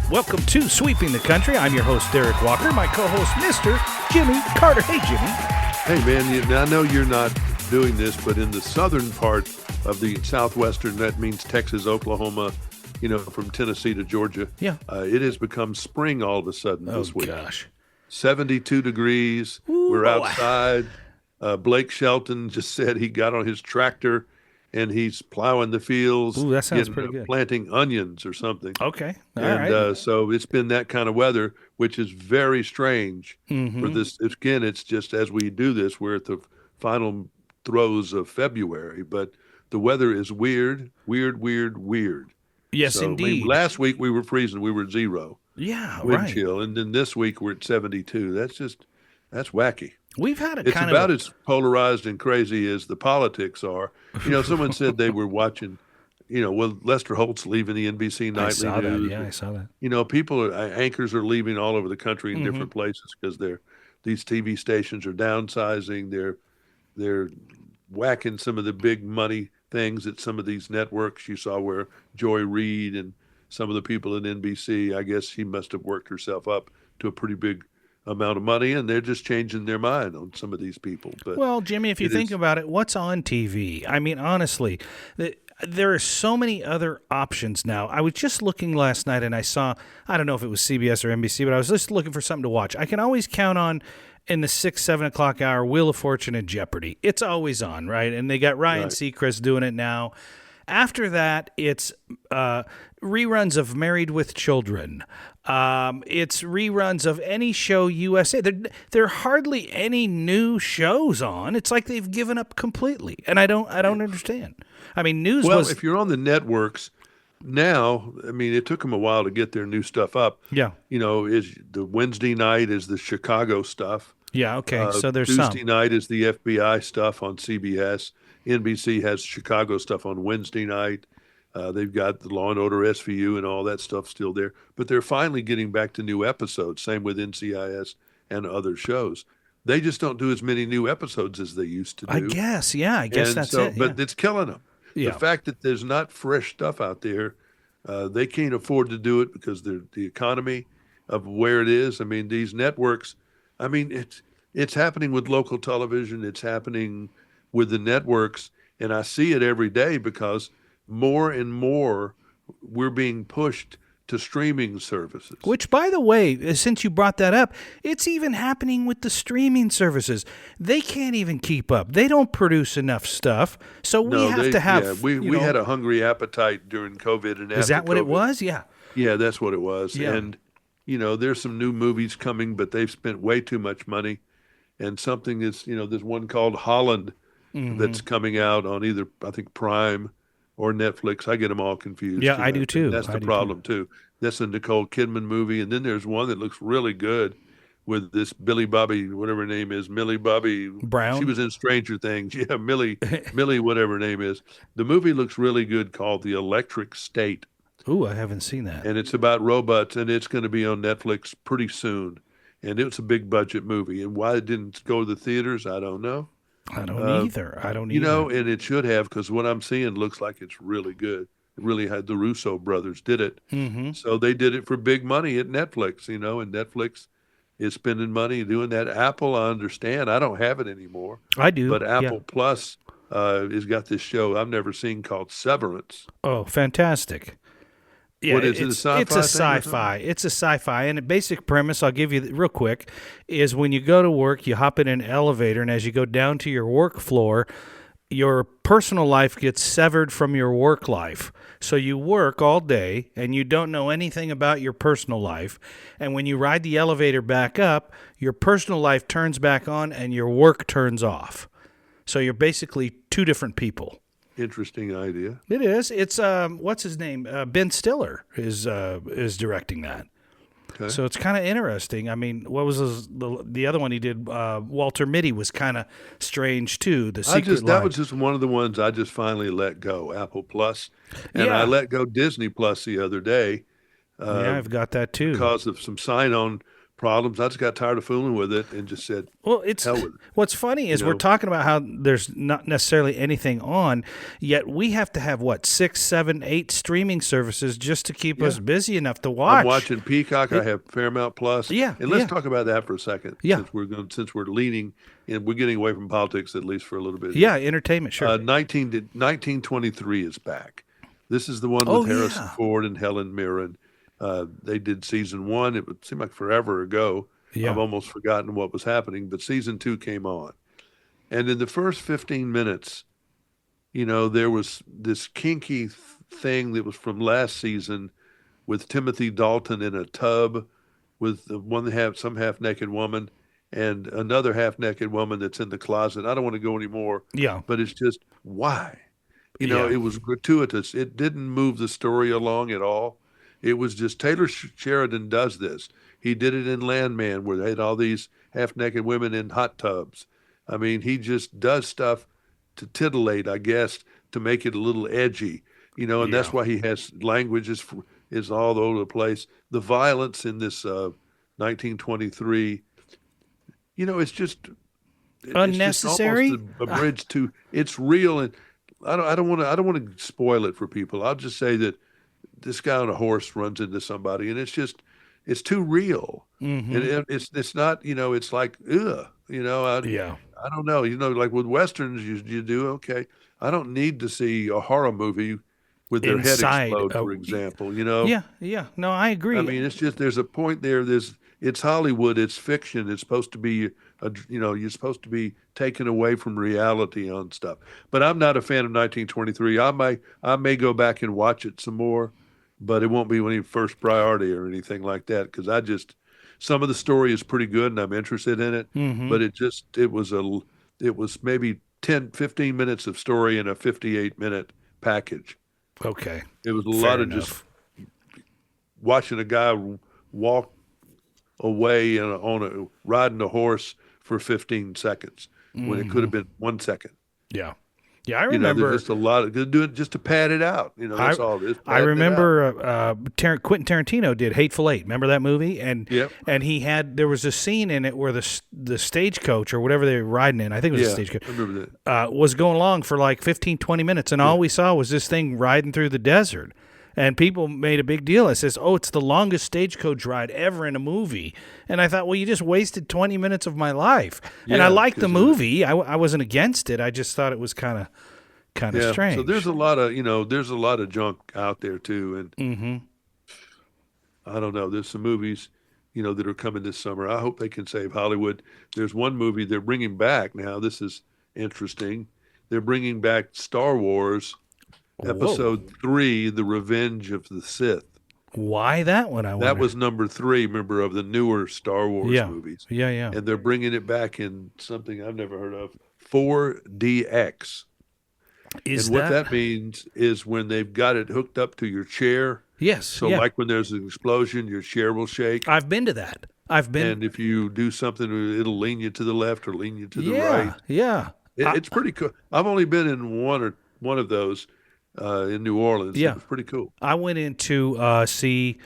Welcome to Sweeping the Country. I'm your host, Derek Walker. My co-host, Mr. Jimmy Carter. Hey, Jimmy. Hey, man, I know you're not doing this, but in the southern part of the southwestern, that means Texas, Oklahoma, from Tennessee to Georgia. Yeah. It has become spring all of a sudden this week. Oh, gosh. 72 degrees. Ooh, we're outside. Blake Shelton just said he got on his tractor and he's plowing the fields. Ooh, that sounds pretty good. Planting onions or something. Okay. All right. So it's been that kind of weather, which is very strange for this. Again, it's just as we do this, we're at the final throes of February, but the weather is weird. Yes, So, indeed. Last week we were freezing. We were at 0. Yeah, wind right. chill. And then this week we're at 72. That's wacky. We've had It's about as polarized and crazy as the politics are. Someone said they were watching, Lester Holt's leaving the NBC nightly I saw news. that. Yeah, I saw that. Anchors are leaving all over the country in different places because these TV stations are downsizing. They're whacking some of the big money things at some of these networks. You saw where Joy Reid and some of the people at NBC, I guess she must have worked herself up to a pretty big amount of money, and they're just changing their mind on some of these people. But well, Jimmy, if you think about it, what's on TV? I mean, honestly, there are so many other options now. I was just looking last night, and I saw, I don't know if it was CBS or NBC, but I was just looking for something to watch. I can always count on, in the 6, 7 o'clock hour, Wheel of Fortune and Jeopardy. It's always on, right? And they got Ryan Seacrest doing it now. After that, it's reruns of Married with Children. It's reruns of any show USA. There are hardly any new shows on. It's like they've given up completely, and I don't understand. I mean, if you're on the networks now, I mean, it took them a while to get their new stuff up. Yeah. Is the Wednesday night is the Chicago stuff. Yeah. Okay. So there's Tuesday night is the FBI stuff on CBS. NBC has Chicago stuff on Wednesday night. They've got the Law and Order SVU and all that stuff still there. But they're finally getting back to new episodes. Same with NCIS and other shows. They just don't do as many new episodes as they used to do. I guess that's it. Yeah. But it's killing them. Yeah. The fact that there's not fresh stuff out there, they can't afford to do it because the economy of where it is. I mean, these networks, I mean, it's happening with local television. It's happening with the networks. And I see it every day because more and more we're being pushed to streaming services. Which, by the way, since you brought that up, it's even happening with the streaming services. They can't even keep up. They don't produce enough stuff, so we have to have. Yeah, we had a hungry appetite during COVID and after. Is that what COVID. it was? Yeah. Yeah, that's what it was. Yeah. And there's some new movies coming, but they've spent way too much money. And something is, there's one called Holland that's coming out on either, I think, Prime or Netflix. I get them all confused. Yeah, I do too. That's the problem too. That's a Nicole Kidman movie. And then there's one that looks really good with this Billy Bobby, whatever her name is, Millie Bobby Brown. She was in Stranger Things. Yeah, Millie, whatever her name is. The movie looks really good called The Electric State. Ooh, I haven't seen that. And it's about robots, and it's going to be on Netflix pretty soon. And it's a big budget movie. And why it didn't go to the theaters, I don't know. I don't either. And it should have, because what I'm seeing looks like it's really good. It really had the Russo brothers did it. Mm-hmm. So they did it for big money at Netflix, and Netflix is spending money doing that. Apple, I understand. I don't have it anymore. I do. But Apple Plus has got this show I've never seen called Severance. Oh, fantastic. Yeah, what is it, a sci-fi it's a sci-fi. It's a sci-fi. And the basic premise, I'll give you real quick, is when you go to work, you hop in an elevator, and as you go down to your work floor, your personal life gets severed from your work life. So you work all day, and you don't know anything about your personal life. And when you ride the elevator back up, your personal life turns back on, and your work turns off. So you're basically two different people. Interesting idea. It is. It's what's his name? Ben Stiller is directing that. Okay. So it's kind of interesting. I mean, what was the other one he did? Walter Mitty was kind of strange too. That was just one of the ones I just finally let go. Apple Plus, and I let go Disney Plus the other day. I've got that too because of some sign-on problems. I just got tired of fooling with it and just said, Well, it's hell with it. what's funny You is we're know, talking about how there's not necessarily anything on, yet we have to have what 6, 7, 8 streaming services just to keep us yeah. busy enough to I'm watch. watching Peacock. I It, have Paramount Plus, yeah, and let's yeah, talk about that for a second, yeah, since we're leaning and we're getting away from politics at least for a little bit here. yeah. Entertainment, sure. 1923 is back. This is the one with Oh Harrison yeah, Ford and Helen Mirren. They did season one. It would seem like forever ago. I've yeah. almost forgotten what was happening, but season two came on. And in the first 15 minutes, there was this kinky thing that was from last season with Timothy Dalton in a tub with some half naked woman and another half naked woman that's in the closet. I don't want to go anymore, Yeah, but it's just why? yeah, It was gratuitous. It didn't move the story along at all. It was just Taylor Sheridan does this. He did it in Landman where they had all these half naked women in hot tubs. I mean, he just does stuff to titillate, I guess, to make it a little edgy, and yeah. that's why he has language is all over the place. The violence in this 1923, it's just it's just almost Unnecessary. a bridge to it's real, and I don't want to spoil it for people. I'll just say that this guy on a horse runs into somebody, and it's too real, and Mm-hmm. it's not it's like ugh, Yeah. I don't know, like with westerns you do okay. I don't need to see a horror movie with their head Inside. explode, for example. Yeah, yeah. No, I I agree. mean, it's just there's a point there. It's Hollywood. It's fiction. It's supposed to be you're supposed to be taken away from reality on stuff. But I'm not a fan of 1923. I may go back and watch it some more, but it won't be any first priority or anything like that because some of the story is pretty good and I'm interested in it, Mm-hmm. but it was maybe 10, 15 minutes of story in a 58-minute package. Okay. It was a Fair lot of just enough. watching a guy walk away riding a horse for 15 seconds when it could Mm-hmm. have been 1 second. Yeah. Yeah, I There's remember. just a lot of good doing it just to pad it out. I That's all it is, I padding it out. remember Quentin Tarantino did Hateful Eight. Remember that movie? And Yep. there was a scene in it where the stagecoach or whatever they were riding in, I think it was a Yeah, stagecoach, I remember that. was going along for like 15, 20 minutes, and Yeah. all we saw was this thing riding through the desert. And people made a big deal. It says, "Oh, it's the longest stagecoach ride ever in a movie." And I thought, well, you just wasted 20 minutes of my life. And I Yeah, liked the 'cause movie. I wasn't against it. I just thought it was kind of yeah. So strange. there's a lot of junk out there too, and Mm-hmm. I don't know. There's some movies, that are coming this summer. I hope they can save Hollywood. There's one movie they're bringing back now. This is interesting. They're bringing back Star Wars Whoa. Episode 3, The Revenge of the Sith. Why that one? I That wonder. was number 3, remember, of the newer Star Wars Yeah. movies. Yeah. Yeah. And they're bringing it back in something I've never heard of, 4DX. Is And what that? that means is when they've got it hooked up to your chair, Yes. so Yeah. like when there's an explosion, your chair will shake. I've been to that. I've been. And if you do something, it'll lean you to the left or lean you to the right. Yeah. Yeah. It's pretty cool. I've only been in one of those in New Orleans. It Yeah. was pretty cool. I went in to see,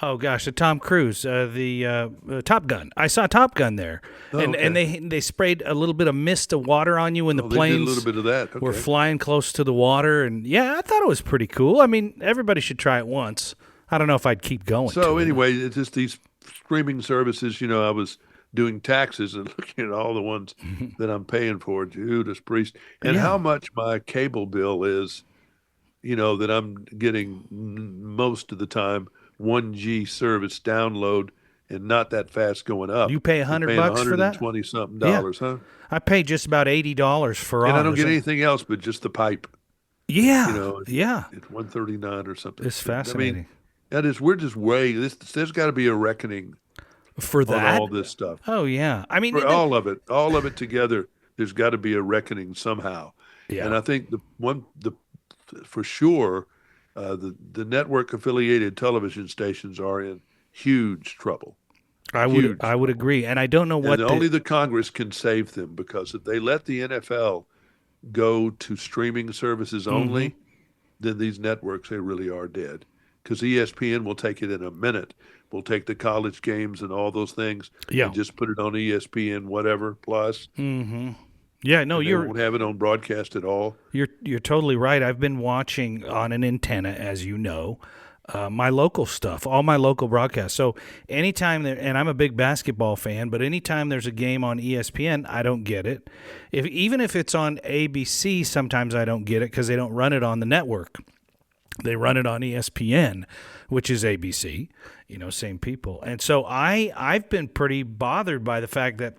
oh gosh, the Tom Cruise, the Top Gun. I saw Top Gun there, Oh, and okay. they sprayed a little bit of mist of water on you when the Oh, they did a little planes bit of that. were Okay. flying close to the water, and yeah, I thought it was pretty cool. I mean, everybody should try it once. I don't know if I'd keep going. So to it. anyway, it's just these streaming services. I was doing taxes and looking at all the ones that I'm paying for, Judas Priest, and Yeah. how much my cable bill is. That I'm getting most of the time 1G service download and not that fast going up. You pay I'm $100 paying for that? 120 something Yeah. dollars, huh? I paid just about $80 for And I don't ours. get anything else but just the pipe. Yeah, yeah, It's 139 or something. it's I mean, fascinating. we're just way there's got to be a reckoning For on that, all this stuff. oh yeah, I mean, For all of it together, there's got to be a reckoning somehow. And yeah, I think for sure, the network affiliated television stations are in huge trouble. Huge I would trouble. agree, and I don't know what And only the Congress can save them because if they let the NFL go to streaming services Mhm. only, then these networks they really are dead. because ESPN will take it in a minute. We'll take the college games and all those things Yeah. and just put it on ESPN, whatever, plus, Mm-hmm. Yeah, no, and they won't have it on broadcast at all. you're totally right. I've been watching on an antenna, as you know, my local stuff, all my local broadcasts. So anytime there, and I'm a big basketball fan, but anytime there's a game on ESPN, I don't get it. Even if it's on ABC, sometimes I don't get it because they don't run it on the network. They run it on ESPN, which is ABC. Same people. And so I've been pretty bothered by the fact that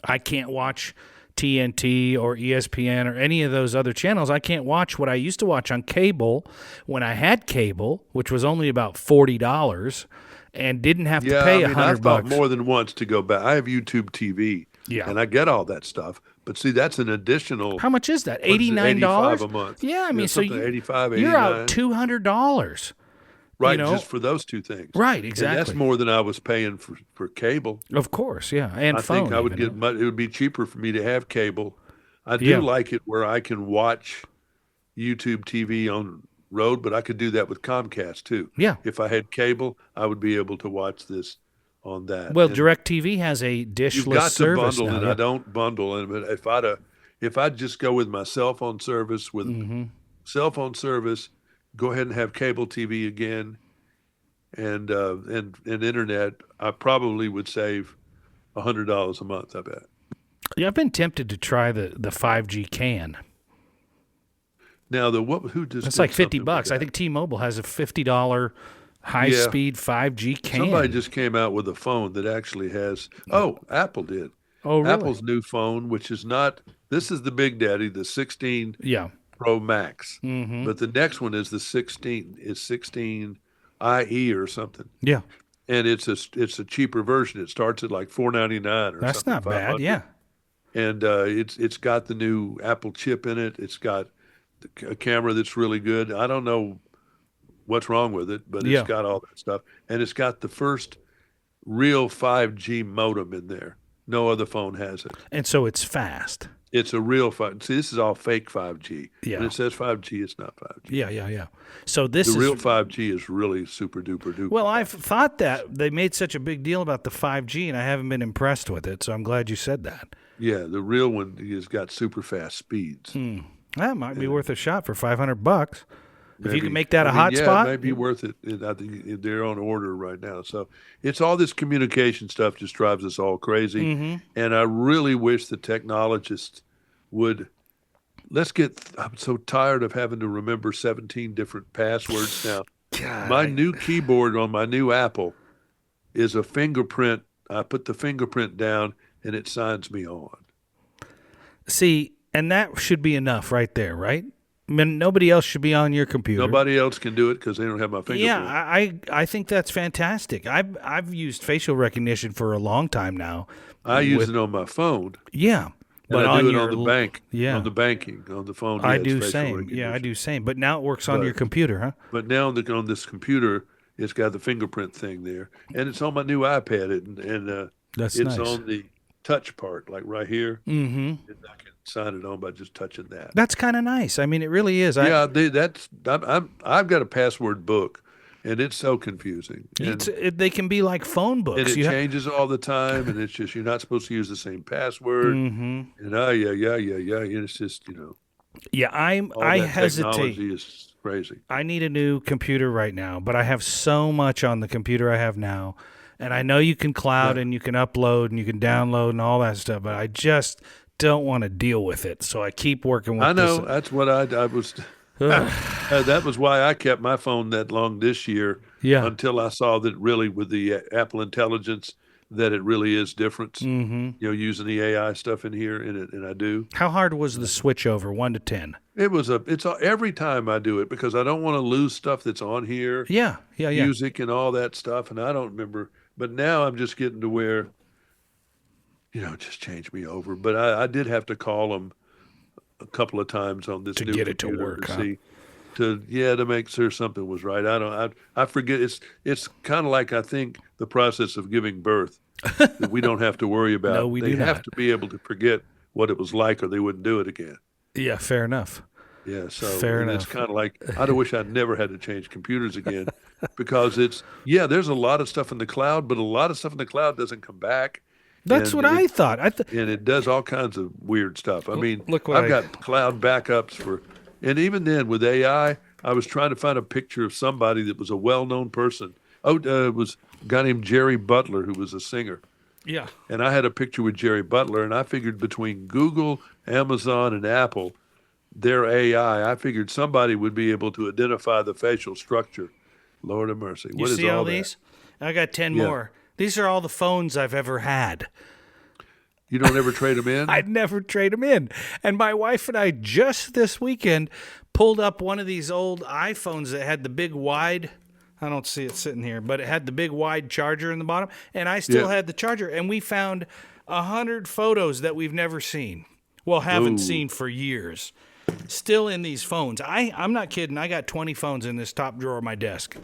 I can't watch TNT or ESPN or any of those other channels. I can't watch what I used to watch on cable when I had cable, which was only about $40 and didn't have to pay I've $100. thought more than once to go back. I have YouTube TV, and I get all that stuff. But see, that's an additional. How much is that? $89 a month. Yeah, I mean, so 85, you're out $200. Right, just for those two things. Right, exactly. And that's more than I was paying for cable. Of course, yeah, and I phone. think I would get. It would be cheaper for me to have cable. I do like it where I can watch YouTube TV on road, but I could do that with Comcast too. Yeah. If I had cable, I would be able to watch this on that. Well, DirecTV has a dishless service bundle, now. and I don't bundle. And but if I'd just go with my cell phone service go ahead and have cable TV again, and internet, I probably would save $100 a month. I bet. Yeah, I've been tempted to try the 5G can. Now who just? It's like $50. I think T-Mobile has a $50 high-speed 5G can. Somebody just came out with a phone that actually has. Oh, Apple did. Oh, really? Apple's new phone, which is not. This is the Big Daddy, the 16 Pro Max. Mm-hmm. But the next one is the 16 IE or something. Yeah. And it's a cheaper version. It starts at like $499 or something. That's not bad. Yeah. And it's got the new Apple chip in it. It's got a camera that's really good. I don't know what's wrong with it, but it's got all that stuff. And it's got the first real 5G modem in there. No other phone has it. And so it's fast. It's a real 5G. See, this is all fake 5G. Yeah. When it says 5G, it's not 5G. Yeah. So the real 5G is really super duper duper. Well, I've thought that they made such a big deal about the 5G, and I haven't been impressed with it. So I'm glad you said that. Yeah, the real one has got super fast speeds. That might be worth a shot for $500. If you can make that a hotspot, hotspot, it may be worth it. I think they're on order right now. So it's all this communication stuff just drives us all crazy. Mm-hmm. And I really wish the technologists would. I'm so tired of having to remember 17 different passwords now. God. My new keyboard on my new Apple is a fingerprint. I put the fingerprint down and it signs me on. See, and that should be enough right there, right? I mean, nobody else should be on your computer. Nobody else can do it because they don't have my fingerprint. Yeah, I think that's fantastic. I've used facial recognition for a long time now. I use it on my phone. Yeah. But I do it on the bank. Yeah. On the banking, on the phone. I do same. Yeah, I do same. But now it works on your computer, huh? But now on this computer, it's got the fingerprint thing there, and it's on my new iPad, and that's it's nice. on the touch part, like right here. Mm-hmm. And I can sign it on by just touching that. That's kind of nice. I mean, it really is. Yeah, I've got a password book, and it's so confusing. They can be like phone books. And it changes all the time, and it's just you're not supposed to use the same password. Mm-hmm. And yeah. And it's just Yeah, I hesitate. Technology is crazy. I need a new computer right now, but I have so much on the computer I have now. And I know you can cloud and you can upload and you can download and all that stuff, but I just don't want to deal with it. So I keep working with this. That's what I was. That was why I kept my phone that long this year. Yeah. Until I saw that really with the Apple Intelligence that it really is different. Mm-hmm. Using the AI stuff in here, and I do. How hard was the switch over 1 to 10? It's every time I do it because I don't want to lose stuff that's on here. Yeah. Music and all that stuff, and I don't remember. But now I'm just getting to where, just change me over. But I did have to call them a couple of times on this to new get it to computer work, see, to make sure something was right. I forget. It's kind of like I think the process of giving birth that we don't have to worry about. No, we do They have not. to be able to forget what it was like, or they wouldn't do it again. Yeah, fair enough. Yeah, so Fair and it's enough. kind of like I wish I'd never had to change computers again because there's a lot of stuff in the cloud, but a lot of stuff in the cloud doesn't come back, That's and what I thought. it does all kinds of weird stuff. I mean, Look what I've I. got cloud backups and even then with AI, I was trying to find a picture of somebody that was a well-known person. Oh, it was a guy named Jerry Butler who was a singer. Yeah. And I had a picture with Jerry Butler, and I figured between Google, Amazon, and Apple, their AI, I figured somebody would be able to identify the facial structure. Lord have mercy. You What is see all all that? these? I got 10 Yeah. more. These are all the phones I've ever had. You don't ever trade them in? I'd never trade them in. And my wife and I just this weekend pulled up one of these old iPhones that had the big wide. I don't see it sitting here, but it had the big wide charger in the bottom, and I still Yeah. had the charger. And we found 100 photos that we've never seen. Well, haven't Ooh. seen for years. Still in these phones. I'm not kidding. I got 20 phones in this top drawer of my desk.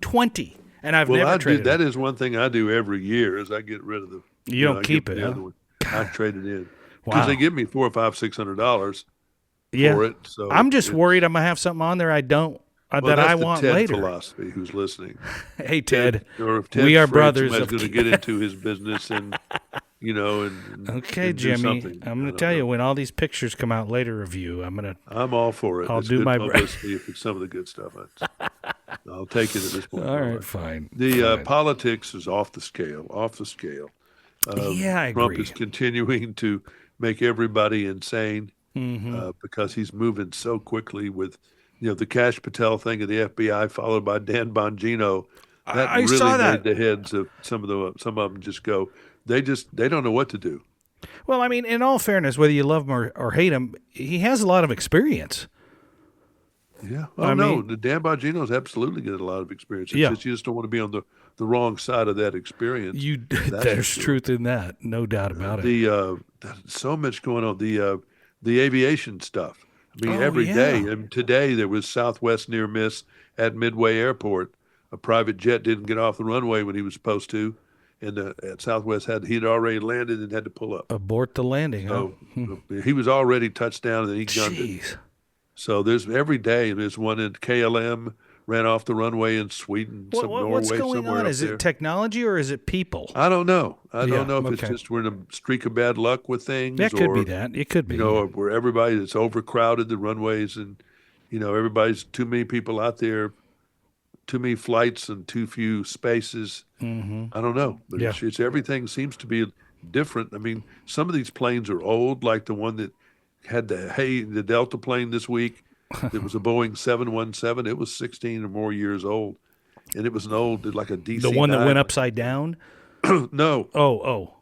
20. And I've Well, never I do. traded That them. is one thing I do every year is I get rid of You don't I keep give it, the huh? other one. I trade it in because Wow. they give me $400, $500, $600 Yeah. for it. So I'm just worried I'm going to have something on there I don't, well, that that's I the want Ted later. philosophy. Who's listening? Hey, Ted. Or if Ted's We are afraid brothers somebody's of going to get into his business and Okay, and do Jimmy. something. I'm I going to don't tell know. you, when all these pictures come out later of you, I'm all for it. I'll It's do good my publicity if it's some of the good stuff. I'll take it at this point. in all my right, life. fine. The fine. politics is off the scale. Off the scale. Yeah, I Trump agree. is continuing to make everybody insane Mm-hmm. because he's moving so quickly with, the Cash Patel thing of the FBI, followed by Dan Bongino. That I really saw made that. the heads of some of them just go. They don't know what to do. Well, I mean, in all fairness, whether you love him or hate him, he has a lot of experience. Yeah. I Oh no, mean, the Dan Bongino's absolutely got a lot of experience. It's Yeah. just you just don't want to be on the wrong side of that experience. That's for there's sure. truth in that, no doubt about it. So much going on. The aviation stuff. I mean, Oh, every day. yeah. And today there was Southwest near miss at Midway Airport. A private jet didn't get off the runway when he was supposed to, and at Southwest he'd already landed and had to pull up. Abort the landing, huh? So he was already touched down and then he gunned it. Jeez. So there's every day there's one in KLM ran off the runway in Sweden, some What's Norway, going somewhere on? up Is there. it technology or is it people? I don't know. I Yeah, don't know if it's okay. just we're in a streak of bad luck with things, That could or be that. It could be. where everybody that's overcrowded the runways, and everybody's too many people out there, too many flights and too few spaces. Mm-hmm. I don't know, but Yeah. it's everything seems to be different. I mean, some of these planes are old, like the one that had the Delta plane this week. It was a Boeing 717. It was 16 or more years old, and it was an old, like a DC. The one that went upside down? No, Oh.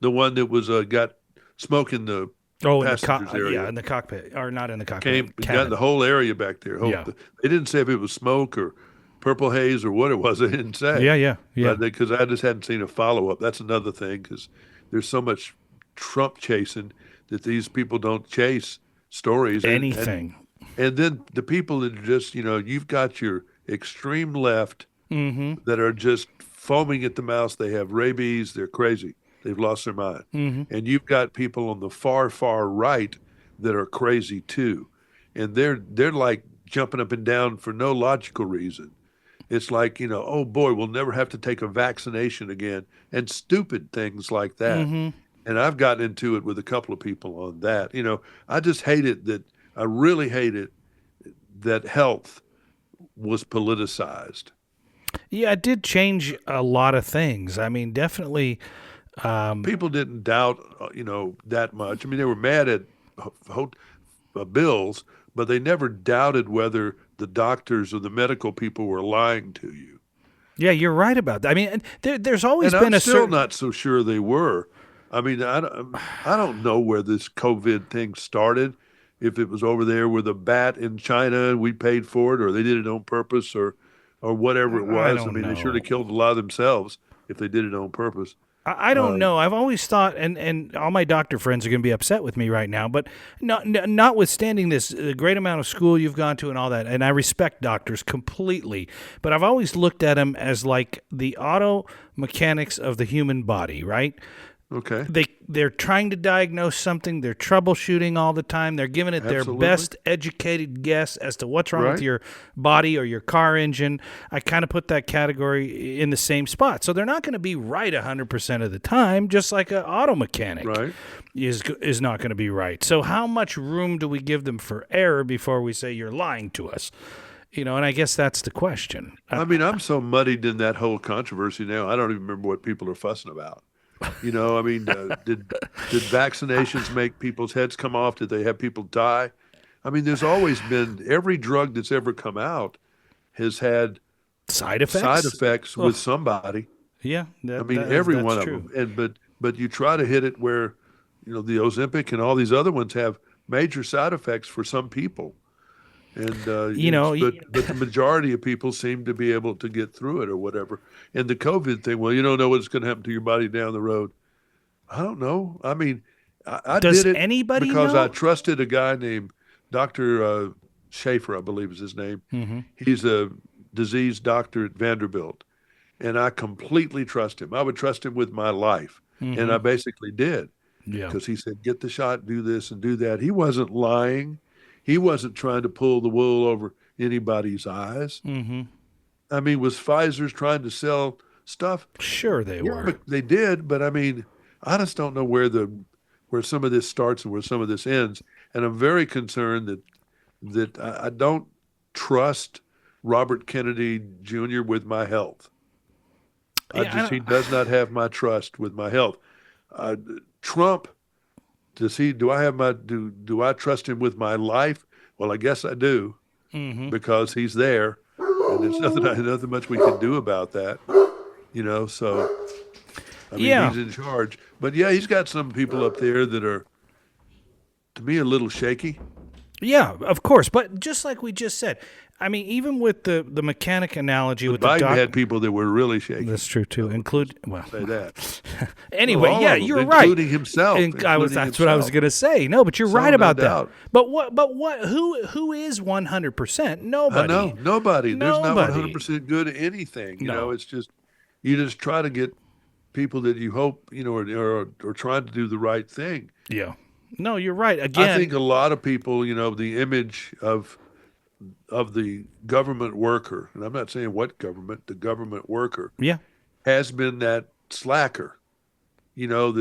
the one that was got smoke in the Oh, in the passengers area. yeah, in the cockpit. Or not in the cockpit. Got cabin. the whole area back there. Yeah. They didn't say if it was smoke or purple haze or what it was. They didn't say. Yeah. Because I just hadn't seen a follow up. That's another thing, because there's so much Trump chasing that these people don't chase stories. Anything. And then the people that are just, you've got your extreme left Mm-hmm. that are just foaming at the mouth. They have rabies. They're crazy. They've lost their mind. Mm-hmm. And you've got people on the far, far right that are crazy too. And they're like jumping up and down for no logical reason. It's like, oh boy, we'll never have to take a vaccination again, and stupid things like that. Mm-hmm. And I've gotten into it with a couple of people on that. I just I really hate it that health was politicized. Yeah, it did change a lot of things. I mean, definitely. People didn't doubt, that much. I mean, they were mad at bills, but they never doubted whether the doctors or the medical people were lying to you. Yeah, you're right about that. I mean, there's always And been I'm a still certain. not so sure they were. I mean, I don't know where this COVID thing started. If it was over there with a bat in China and we paid for it, or they did it on purpose, or whatever it was. I don't mean, they know. should have killed a lot of themselves if they did it on purpose. I don't know. I've always thought, and all my doctor friends are going to be upset with me right now, but notwithstanding this, the great amount of school you've gone to and all that, and I respect doctors completely, but I've always looked at them as like the auto mechanics of the human body, right? Okay. They're trying to diagnose something. They're troubleshooting all the time. They're giving it their Absolutely. best educated guess as to what's wrong with Right. your body or your car engine. I kind of put that category in the same spot. So they're not going to be right 100% of the time, just like an auto mechanic Right. is not going to be right. So how much room do we give them for error before we say you're lying to us? And I guess that's the question. I mean, I'm so muddied in that whole controversy now. I don't even remember what people are fussing about. I mean, did vaccinations make people's heads come off? Did they have people die? I mean, there's always been every drug that's ever come out has had Side effects? side effects with somebody. Yeah, I mean, every one of true. them. But you try to hit it where, the Ozempic and all these other ones have major side effects for some people. And but the majority of people seem to be able to get through it or whatever. And the COVID thing, well, you don't know what's going to happen to your body down the road. I don't know. I mean, I Does did it anybody because know? I trusted a guy named Dr. Schaefer, I believe is his name. Mm-hmm. He's a disease doctor at Vanderbilt, and I completely trust him. I would trust him with my life, and I basically did. Yeah. Because he said, get the shot, do this and do that. He wasn't lying. He wasn't trying to pull the wool over anybody's eyes. Mm-hmm. I mean, was Pfizer's trying to sell stuff? Sure they were. But they did, but I mean, I just don't know where some of this starts and where some of this ends. And I'm very concerned that I don't trust Robert Kennedy Jr. with my health. He does not have my trust with my health. Trump, do I trust him with my life? Well, I guess I do, because he's there, and there's nothing much we can do about that, so I mean, he's in charge. But yeah, he's got some people up there that are, to me, a little shaky. Yeah, of course. But just like we just said, I mean, even with the mechanic analogy with Biden the had people that were really shaky. That's true too. Say that. Anyway, Well, yeah, all of them, you're right. including himself. That's what I was going to say. No, but you're right no about doubt. that. Who is 100%? Nobody. I know, nobody. There's not Nobody. 100% good at anything. No. It's just you just try to get people that you hope are trying to do the right thing. Yeah. No, you're right. Again, I think a lot of people, the image of the government worker, and I'm not saying what government, the government worker, yeah, has been that slacker, that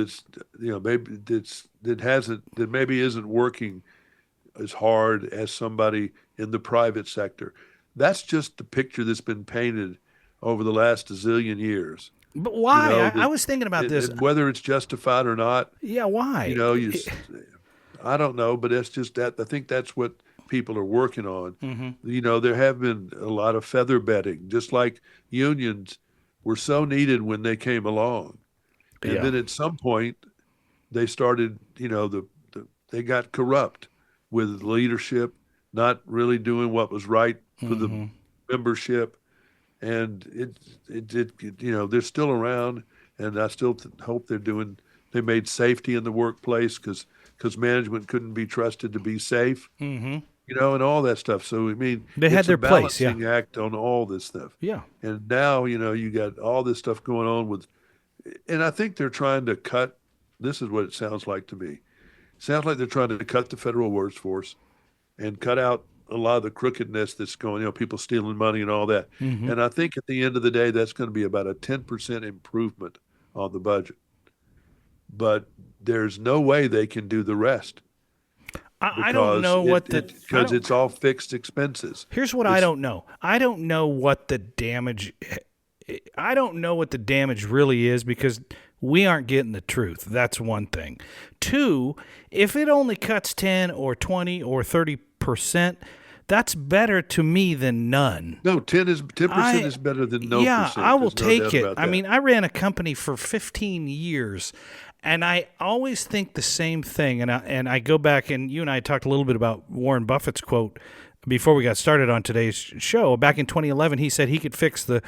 maybe isn't working as hard as somebody in the private sector. That's just the picture that's been painted over the last zillion years. But why? I was thinking about this. Whether it's justified or not. Yeah, why? I don't know, but it's just that. I think that's what people are working on. Mm-hmm. There have been a lot of feather bedding, just like unions were so needed when they came along. And then at some point, they started, they got corrupt with leadership, not really doing what was right for the membership. And they're still around, and I still hope they made safety in the workplace because management couldn't be trusted to be safe, and all that stuff. So, I mean, they had their place, balancing act on all this stuff. Yeah. And now, you got all this stuff going on and I think they're trying to cut, this is what it sounds like to me. It sounds like they're trying to cut the federal workforce and cut out a lot of the crookedness that's going, people stealing money and all that. And I think at the end of the day, that's going to be about a 10% improvement on the budget. But there's no way they can do the rest. I don't know because it's all fixed expenses. Here's what I don't know. I don't know what the damage really is because we aren't getting the truth. That's one thing. Two, if it only cuts 10 or 20 or 30%, that's better to me than none. No, 10% is better than no yeah, percent. I will There's no take doubt it. about I that. mean, I ran a company for 15 years, and I always think the same thing. And I go back, and you and I talked a little bit about Warren Buffett's quote before we got started on today's show. Back in 2011, he said he could fix the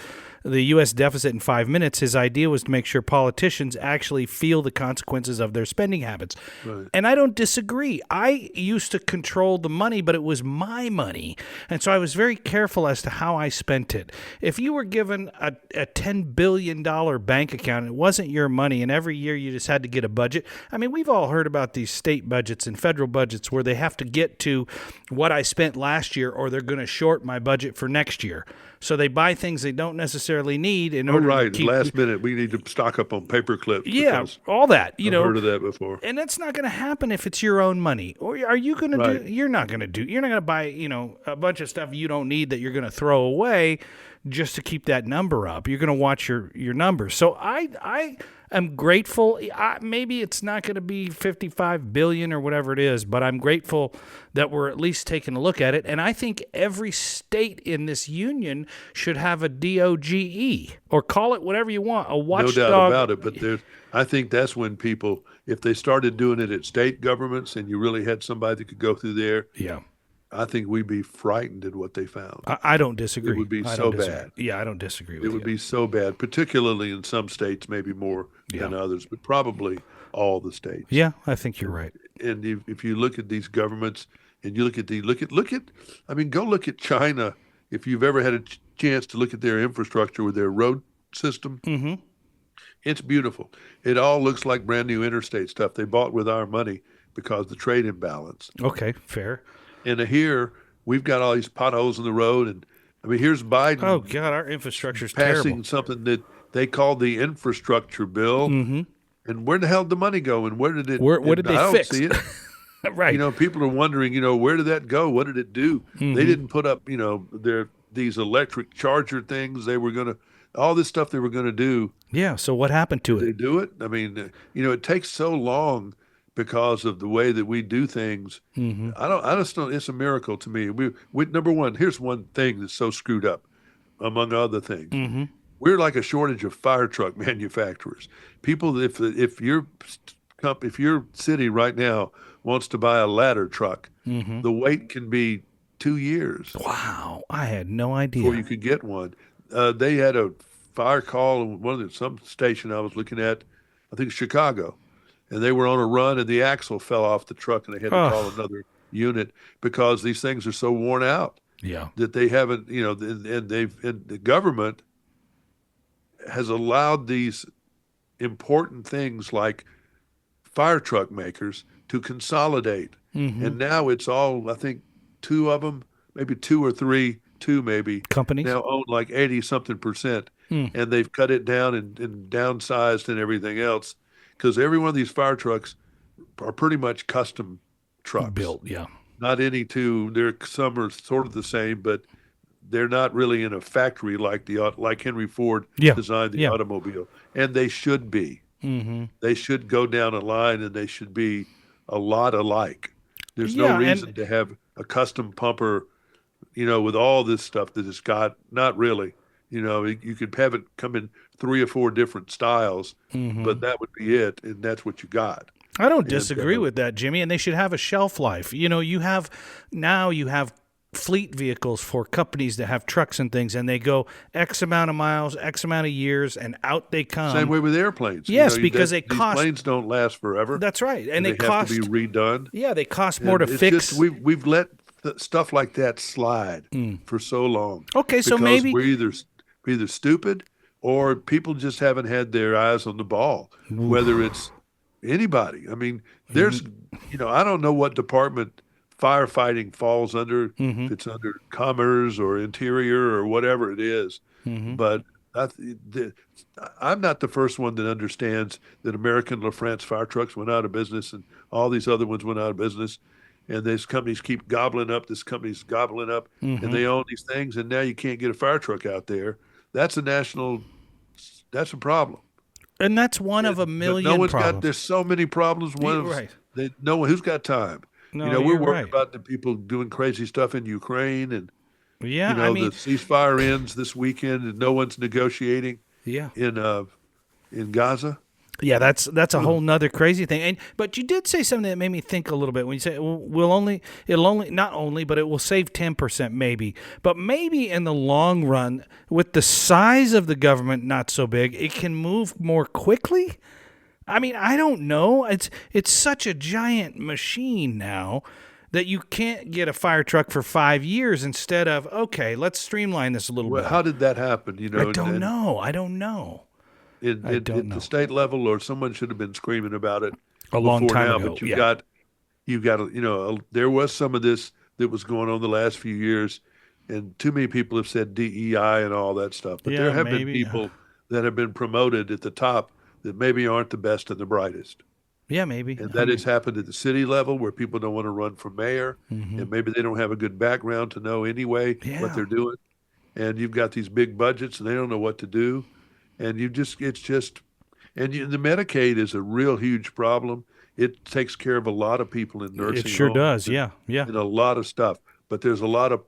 the U.S. deficit in 5 minutes. His idea was to make sure politicians actually feel the consequences of their spending habits. Right. And I don't disagree. I used to control the money, but it was my money. And so I was very careful as to how I spent it. If you were given a $10 billion bank account, it wasn't your money, and every year you just had to get a budget. I mean, we've all heard about these state budgets and federal budgets where they have to get to what I spent last year or they're going to short my budget for next year. So they buy things they don't necessarily need in order to keep... Last minute, we need to stock up on paper clips. Yeah, all that. I've heard of that before. And that's not going to happen if it's your own money. Or are you going to do... You're not going to do... You're not going to buy, a bunch of stuff you don't need that you're going to throw away just to keep that number up. You're going to watch your numbers. So I am grateful. Maybe it's not going to be 55 billion or whatever it is, but I'm grateful that we're at least taking a look at it. And I think every state in this union should have a D.O.G.E. or call it whatever you want, a watchdog. No doubt about it. But I think that's when people, if they started doing it at state governments and you really had somebody that could go through there, yeah, I think we'd be frightened at what they found. I don't disagree. It would be so bad. Yeah, I don't disagree with you. It would be so bad, particularly in some states, maybe more than others, but probably all the states. Yeah, I think you're right. And if you look at these governments and you look at I mean, go look at China. If you've ever had a chance to look at their infrastructure with their road system, it's beautiful. It all looks like brand new interstate stuff they bought with our money because of the trade imbalance. Okay, fair. And here we've got all these potholes in the road, and I mean, here's Biden. Oh God, our infrastructure's passing terrible. Something that they call the infrastructure bill. And where the hell did the money go? And where did it? Where did they fix? I don't see it. Right. People are wondering, where did that go? What did it do? They didn't put up, these electric charger things. They were going to, all this stuff they were going to do. Yeah. So what happened to it? They do it. I mean, it takes so long because of the way that we do things. I just don't. It's a miracle to me. We number one. Here's one thing that's so screwed up, among other things. We're like a shortage of fire truck manufacturers. People, if your city right now wants to buy a ladder truck, the wait can be 2 years. Wow, I had no idea. Before you could get one. They had a fire call in some station I was looking at, I think Chicago, and they were on a run and the axle fell off the truck and they had to call another unit because these things are so worn out. Yeah, that they haven't, and the government has allowed these important things like fire truck makers to consolidate. And now it's all, I think, two of them, maybe two or three, maybe companies now own like 80-something%. And they've cut it down and downsized and everything else because every one of these fire trucks are pretty much custom trucks. Built, yeah. Not any two. Some are sort of the same, but they're not really in a factory like Henry Ford designed the automobile. And they should be. They should go down a line and they should be a lot alike. There's no reason to have a custom pumper, with all this stuff that it's got. Not really. You could have it come in 3 or 4 different styles, but that would be it, and that's what you got. I don't disagree with that, Jimmy, and they should have a shelf life. You have fleet vehicles for companies that have trucks and things, and they go X amount of miles, X amount of years, and out they come. Same way with airplanes. Yes, because these planes don't last forever. That's right, and they have to be redone. Yeah, they cost more to fix. We've let stuff like that slide for so long. Okay, so maybe we're either stupid or people just haven't had their eyes on the ball. Whether it's anybody, I mean, there's, I don't know what department firefighting falls under. If it's under commerce or interior or whatever it is, but I'm not the first one that understands that American LaFrance fire trucks went out of business and all these other ones went out of business. And these companies keep gobbling up. This company's gobbling up, and they own these things. And now you can't get a fire truck out there. That's a problem. And that's one of a million problems. There's so many problems. No one who's got time. No, we're worried about the people doing crazy stuff in Ukraine, and the ceasefire ends this weekend, and no one's negotiating. Yeah. In Gaza. Yeah, that's a whole nother crazy thing. And but you did say something that made me think a little bit when you say well, it'll only not only but it will save 10% maybe. But maybe in the long run with the size of the government not so big, it can move more quickly. I mean, I don't know. It's such a giant machine now that you can't get a fire truck for 5 years instead of okay, let's streamline this a little Well, bit. how did that happen? You I know, don't know. I don't know. I don't at the know. state level, or someone should have been screaming about it A long before time now. ago. But Yeah. you know, there was some of this that was going on the last few years, and too many people have said DEI and all that stuff. But there Yeah, have been maybe. people that have been promoted at the top that maybe aren't the best and the brightest. Yeah, maybe. And I that has mean, happened at the city level where people don't want to run for mayor, hmm and maybe they don't have a good background to know anyway what yeah, they're doing. And you've got these big budgets and they don't know what to do. And it's just, the Medicaid is a real huge problem. It takes care of a lot of people in it nursing sure homes does. Yeah, yeah. and a lot of stuff, but there's a lot of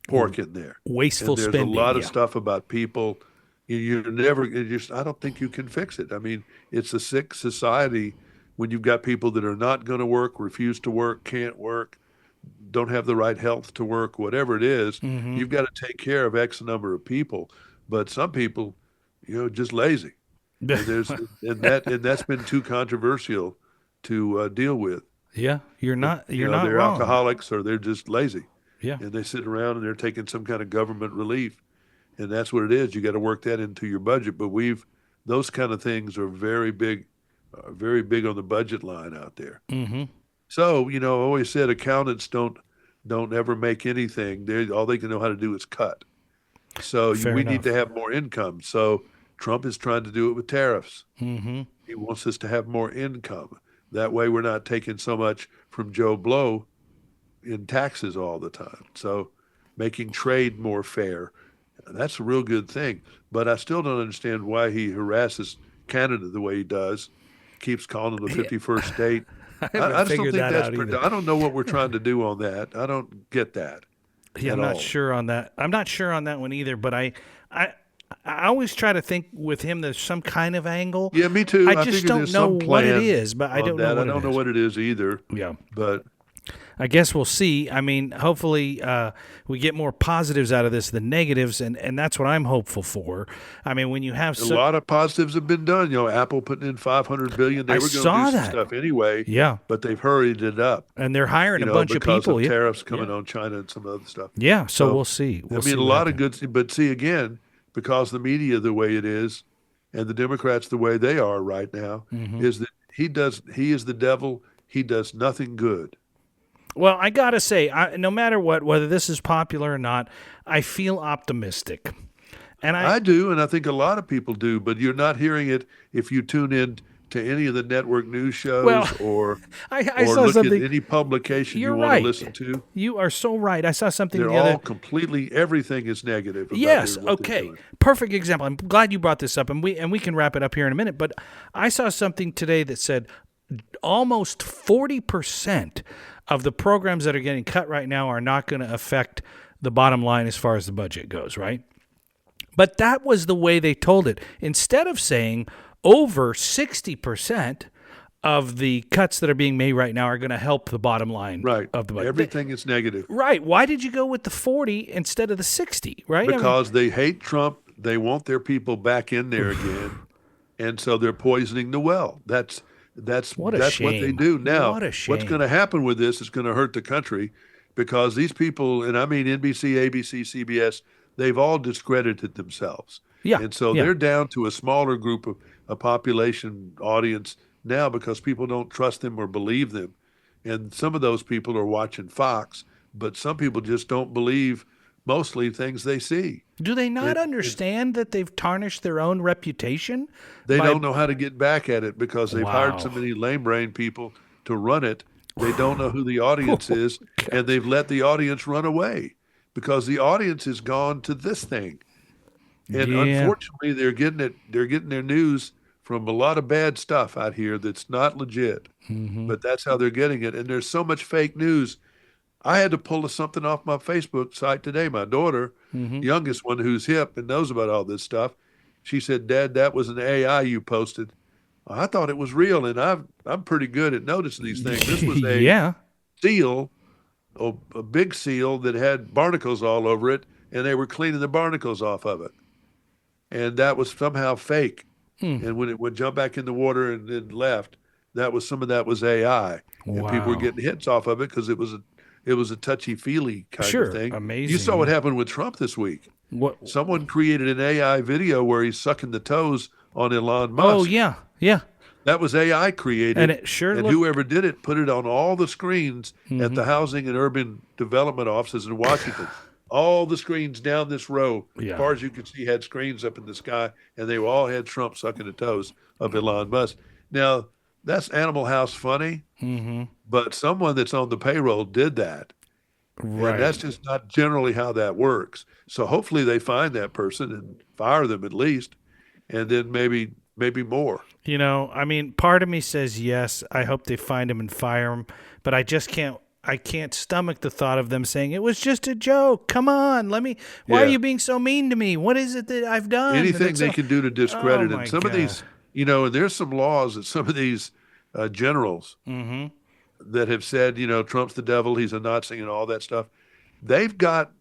pork in there. And Wasteful there's a spending. lot of Yeah. stuff about people. You're never, I don't think you can fix it. I mean, it's a sick society when you've got people that are not going to work, refuse to work, can't work, don't have the right health to work, whatever it is. hmm You've got to take care of X number of people. But some people, just lazy. And that's been too controversial to deal with. yeah, you're not They're wrong. alcoholics or they're just lazy, Yeah. and they sit around and they're taking some kind of government relief, and that's what it is. You got to work that into your budget. But those kind of things are very big on the budget line out there. hmm So I always said accountants don't ever make anything. All they can know how to do is cut. So Fair we need enough. to have more income. So Trump is trying to do it with tariffs. hmm He wants us to have more income. That way, we're not taking so much from Joe Blow in taxes all the time. So making trade more fair, that's a real good thing. But I still don't understand why he harasses Canada the way he does, keeps calling them the 51st state. I I haven't just don't figured think that that's out either. I don't know what we're trying to do on that. I don't get that Yeah, at I'm not all. sure on that. I'm not sure on that one either. But I, I always try to think with him there's some kind of angle. Yeah, me too. I I just figure don't there's know some what it plan is. But I on don't know that. I what it don't know is. what it is either. Yeah. But I guess we'll see. I mean, hopefully we get more positives out of this than negatives, and that's what I'm hopeful for. I mean, when you have a lot of positives have been done. Apple putting in 500 billion. They I were going to saw do some that. stuff anyway, Yeah, but they've hurried it up. and they're hiring a bunch of Because people. of Yeah, tariffs coming yeah, on China and some other stuff. yeah. So So we'll see. We'll I see mean, a what lot of happens. good. But see again, because the media the way it is, and the Democrats the way they are right now, hmm is that he is the devil. He does nothing good. Well, I gotta say, no matter what, whether this is popular or not, I feel optimistic, and I do, and I think a lot of people do, but you're not hearing it if you tune in to any of the network news well, shows I or saw look at something. any publication You're you want to right. listen to. You are so right. I saw something They're the other. all completely everything is negative about Yes. what they're Okay. doing. Perfect example. I'm glad you brought this up, and we can wrap it up here in a minute. But I saw something today that said almost 40% of the programs that are getting cut right now are not going to affect the bottom line as far as the budget goes. Right. But that was the way they told it. Instead of saying over 60% of the cuts that are being made right now are going to help the bottom line Right. of the budget. Everything is negative Right. Why did you go with the 40 instead of the 60? Right. because they hate Trump. They want their people back in there again, and so they're poisoning the well. That's What a that's what they shame. do. Now, What a what's shame. going to happen with this is going to hurt the country because these people, and I mean NBC, ABC, CBS, they've all discredited themselves. Yeah. And so Yeah. they're down to a smaller group of a population audience now because people don't trust them or believe them. And some of those people are watching Fox, but some people just don't believe mostly things they see. Do they not It- understand that they've tarnished their own reputation? They by- don't know how to get back at it because they've hired so Wow. many lame brain people to run it. They don't know who the audience is, and they've let the audience run away because the audience has gone to this thing. And Yeah. unfortunately, they're getting their news from a lot of bad stuff out here that's not legit. Mhm. But that's how they're getting it. And there's so much fake news. I had to pull something off my Facebook site today. My daughter, Mhm. youngest one who's hip and knows about all this stuff, she said, "Dad, that was an AI you posted." I thought it was real, and I'm pretty good at noticing these things. This was a Yeah. seal, a big seal that had barnacles all over it, and they were cleaning the barnacles off of it, and that was somehow fake. Hmm. And when it would jump back in the water and then left, that was some of that was AI, and people were Wow. getting hits off of it because it was a touchy feely kind of Sure. thing. You Amazing. saw what Yeah. happened with Trump this week. What? Someone created an AI video where he's sucking the toes on Elon Oh, Musk. yeah. Yeah. That was AI And created, it sure and looked. whoever did it put it on all the screens at Hmm. the Housing and Urban Development offices in Washington. All the screens down this row, as Yeah. far as you could see, had screens up in the sky, and they all had Trump sucking the toes of Elon Musk. Now, that's Animal House funny, Hmm. but someone that's on the payroll did that. And Right. that's just not generally how that works. So hopefully they find that person and fire them at least, and then maybe more. I mean, part of me says yes. I hope they find him and fire him, but I just can't. I can't stomach the thought of them saying it was just a joke. Come on, let me. Why are Yeah. you being so mean to me? What is it that I've done? Anything That's they so. can do to Oh discredit. And my some of god. these, and there's some laws that some of these generals Mm-hmm. that have said, Trump's the devil, he's a Nazi, and all that stuff. They've got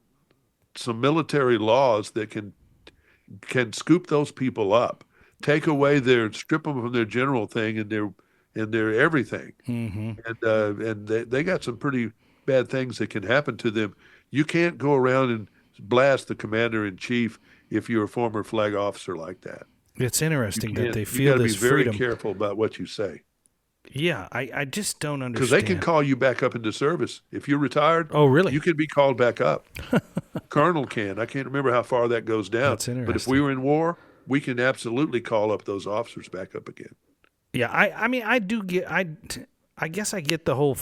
some military laws that can scoop those people up, take away strip them from their general thing and their everything, Mm-hmm. and they got some pretty bad things that can happen to them. You can't go around and blast the commander in chief if you're a former flag officer like that. It's You interesting that can't. they You got feel to be this very freedom. careful about what you say Yeah, I just don't because they can understand. call you back up into service. If you're retired, Oh, really? you can be called back up. Colonel can. I can't remember how far that goes down. That's But if we interesting. were in war, we can absolutely call up those officers back up again. Yeah, I mean, I do get. I guess I get the whole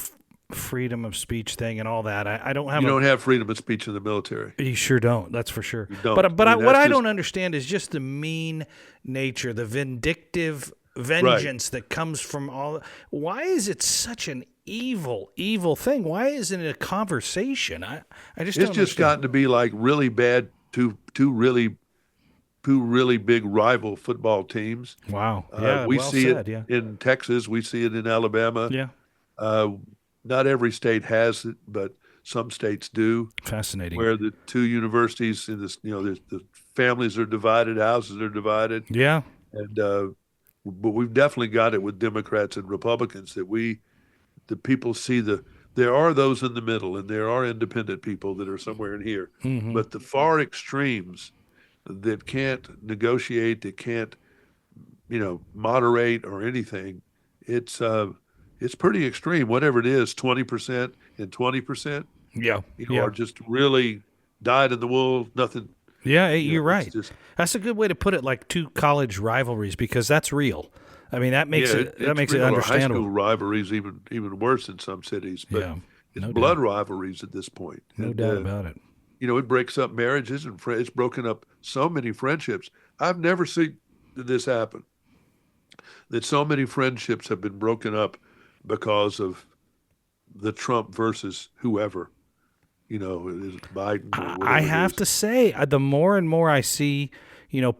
freedom of speech thing and all that. I don't have You a. don't have freedom of speech in the military. You sure don't. That's for sure. You don't. But I mean, what that's I just don't understand is just the mean nature, the vindictive right. vengeance that comes from all. Why is it such an evil thing? Why isn't it a conversation? I just It's don't just understand. gotten to be like really bad. Two really big rival football teams. Wow. Yeah. We Well see it said. Yeah. in Texas. We see it in Alabama. Yeah. Uh, Not every state has it, but some states do. Fascinating. Where the two universities in this, the families are divided, houses are divided, Yeah. and but we've definitely got it with Democrats and Republicans that the people see there are those in the middle, and there are independent people that are somewhere in here, Hmm. but the far extremes that can't negotiate, that can't moderate or anything, it's uh it's pretty extreme. Whatever it is, 20% and 20%, Yeah. are Yeah. just really dyed in the wool. Nothing, Yeah. Hey, you're it's right. just That's a good way to put it. Like two college rivalries, because that's real. I mean, that yeah, makes it that it's makes it real. Or high school understandable. rivalries, even worse in some cities, but Yeah. it's No blood doubt. rivalries at this point, No and doubt about it. it breaks up marriages and it's broken up so many friendships. I've never seen this happen. That so many friendships have been broken up because of the Trump versus whoever, it is Biden or I whatever it have is. to say, the more and more I see,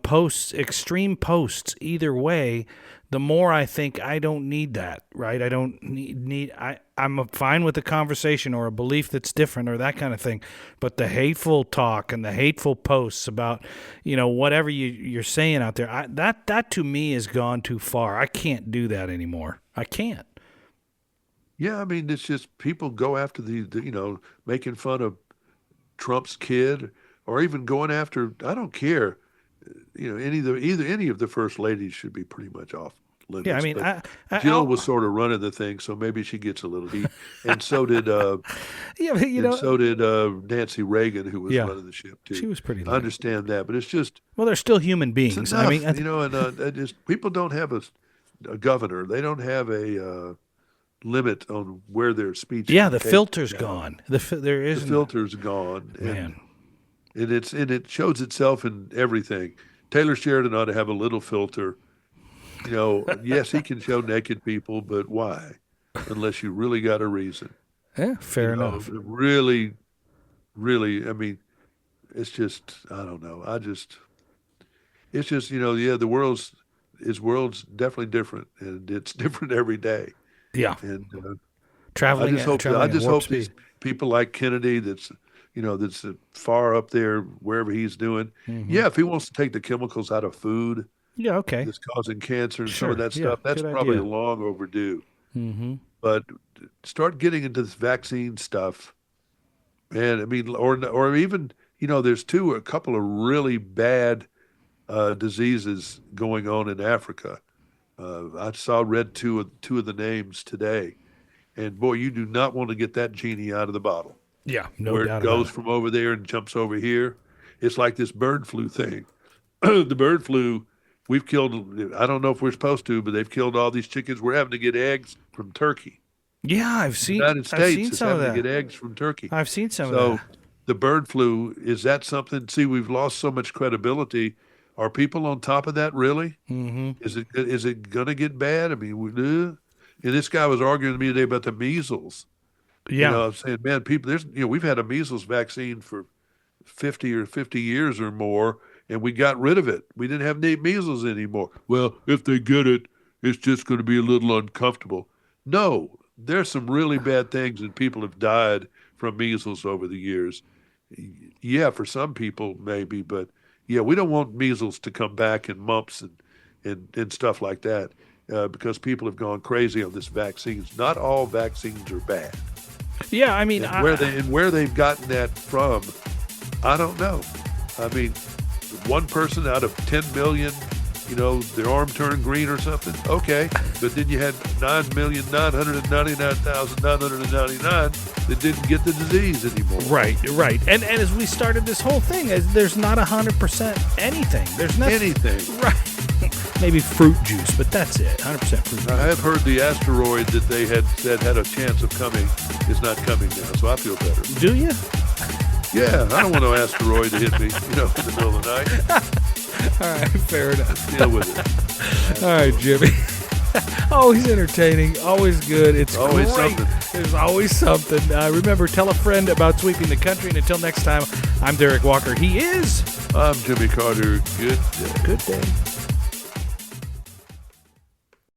posts, extreme posts either way, the more I think I don't need that, right? I don't need I'm fine with a conversation or a belief that's different or that kind of thing. But the hateful talk and the hateful posts about, whatever you're saying out there, that to me has gone too far. I can't do that anymore. I can't. Yeah, I mean, it's just people go after making fun of Trump's kid or even going after, I don't care, any of the first ladies should be pretty much off Yeah, I limits. mean, But Jill I'll, was sort of running the thing, so maybe she gets a little heat, and so did yeah, but, Nancy Reagan, who was yeah, running the ship she too. was pretty I lame. understand that, but Well, they're still human it's beings. I mean, enough, and just people don't have a governor. They don't have a limit on where their speech yeah, can the take filter's them down. gone. There The isn't, filter's gone, and man. it shows itself in everything. Taylor Sheridan ought to have a little filter. Yes, he can show naked people, but why? Unless you really got a reason. Yeah, fair enough. Really, really, I mean, it's just, I don't know. It's just, yeah, the world's, his world's definitely different, and it's different every day. Yeah. And Traveling I at just warp hope these speed. people like Kennedy, that's far up there wherever he's doing. Hmm. Yeah, if he wants to take the chemicals out of food Yeah, okay. that's causing cancer and some of Sure. that Yeah, stuff, that's good probably idea. long overdue. Hmm. But start getting into this vaccine stuff, and I mean, or even there's a couple of really bad diseases going on in Africa. Read two of the names today, and boy, you do not want to get that genie out of the bottle, Yeah, no where it doubt about goes it. from over there and jumps over here. It's like this bird flu thing. The bird flu, we've killed. I don't know if we're supposed to, but they've killed all these chickens. We're having to get eggs from Turkey. Yeah, The United I've States seen is some of having to that. get eggs from Turkey. I've seen some of So that. the bird flu, is that something? See, we've lost so much credibility. Are people on top of that really? Hmm. Is it going to get bad? I mean, and this guy was arguing with me today about the measles. Yeah. I'm saying, man, people, we've had a measles vaccine for 50 years or more, and we got rid of it. We didn't have measles anymore. Well, if they get it, it's just going to be a little uncomfortable. No, there's some really bad things, and people have died from measles over the years. Yeah, for some people, maybe, but yeah, we don't want measles to come back and mumps and stuff like that because people have gone crazy on this vaccines. Not all vaccines are bad. Yeah, I mean, And where they've gotten that from, I don't know. I mean, one person out of 10 million, their arm turned green or something. Okay, but then you had 9,999,999 that didn't get the disease anymore. right, right. And as we started this whole thing, there's not 100% anything. There's nothing. Anything. Right. Maybe fruit juice, but that's it. 100% fruit I juice. have heard the asteroid that they had said had a chance of coming is not coming now, so I feel better. Do you? Yeah, I don't want no asteroid to hit me, in the middle of the night. All right, fair enough. Deal with it. All right, Jimmy. Always entertaining, always good. It's Always great. something. There's always something. Remember, tell a friend about sweeping the country. And until next time, I'm Derek Walker. He is. I'm Jimmy Carter. Good day. Good day.